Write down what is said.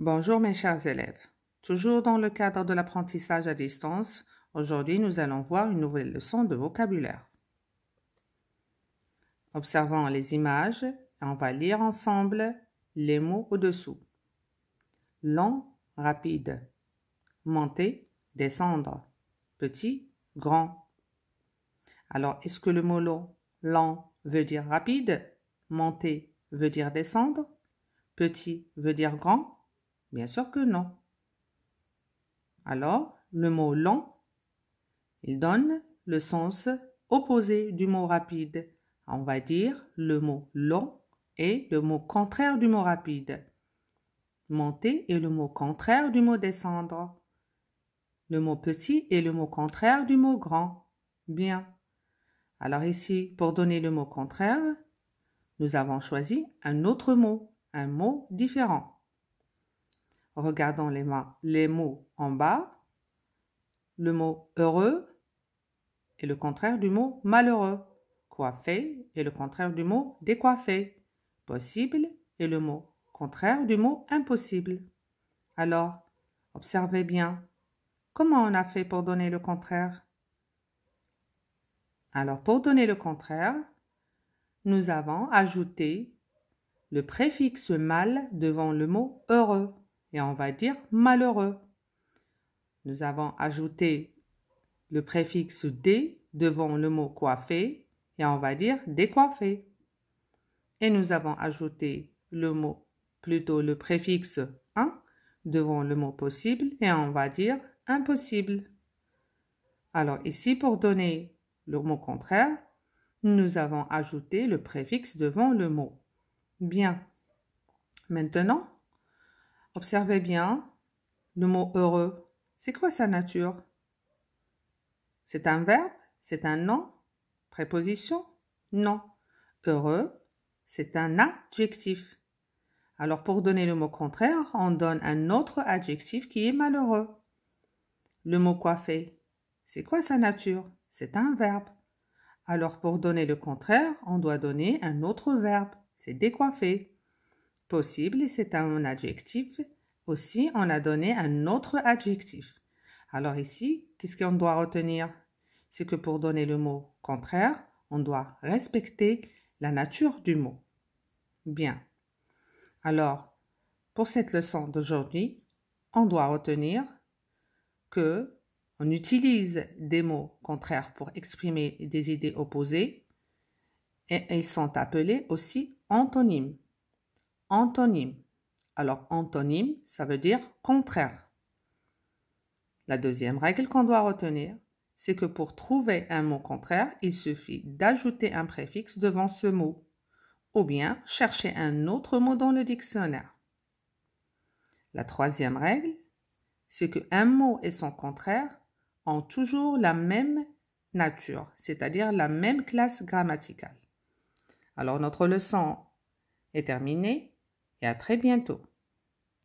Bonjour mes chers élèves. Toujours dans le cadre de l'apprentissage à distance, aujourd'hui nous allons voir une nouvelle leçon de vocabulaire. Observons les images et on va lire ensemble les mots au-dessous. Long, rapide. Monter, descendre. Petit, grand. Alors, est-ce que le mot long veut dire rapide? Monter veut dire descendre? Petit veut dire grand? Bien sûr que non. Alors, le mot long, il donne le sens opposé du mot rapide. On va dire le mot long est le mot contraire du mot rapide. Monter est le mot contraire du mot descendre. Le mot petit est le mot contraire du mot grand. Bien. Alors ici, pour donner le mot contraire, nous avons choisi un autre mot, un mot différent. Regardons les mots en bas. Le mot heureux est le contraire du mot malheureux. Coiffé est le contraire du mot décoiffé. Possible est le mot contraire du mot impossible. Alors, observez bien. Comment on a fait pour donner le contraire? Alors, pour donner le contraire, nous avons ajouté le préfixe mal devant le mot heureux et on va dire malheureux. Nous avons ajouté le préfixe dé devant le mot coiffé et on va dire décoiffé. Et nous avons ajouté le préfixe un devant le mot possible et on va dire impossible. Alors ici, pour donner le mot contraire, nous avons ajouté le préfixe devant le mot. Bien. Maintenant, observez bien le mot heureux. C'est quoi sa nature? C'est un verbe? C'est un nom? Préposition? Non. Heureux, c'est un adjectif. Alors pour donner le mot contraire, on donne un autre adjectif qui est malheureux. Le mot coiffé, c'est quoi sa nature? C'est un verbe. Alors pour donner le contraire, on doit donner un autre verbe. C'est décoiffé. Possible, c'est un adjectif. Aussi, on a donné un autre adjectif. Alors ici, qu'est-ce qu'on doit retenir? C'est que pour donner le mot contraire, on doit respecter la nature du mot. Bien. Alors, pour cette leçon d'aujourd'hui, on doit retenir que on utilise des mots contraires pour exprimer des idées opposées et ils sont appelés aussi antonymes. Antonyme. Alors, antonyme, ça veut dire contraire. La deuxième règle qu'on doit retenir, c'est que pour trouver un mot contraire, il suffit d'ajouter un préfixe devant ce mot ou bien chercher un autre mot dans le dictionnaire. La troisième règle, c'est qu'un mot et son contraire ont toujours la même nature, c'est-à-dire la même classe grammaticale. Alors, notre leçon est terminée et à très bientôt.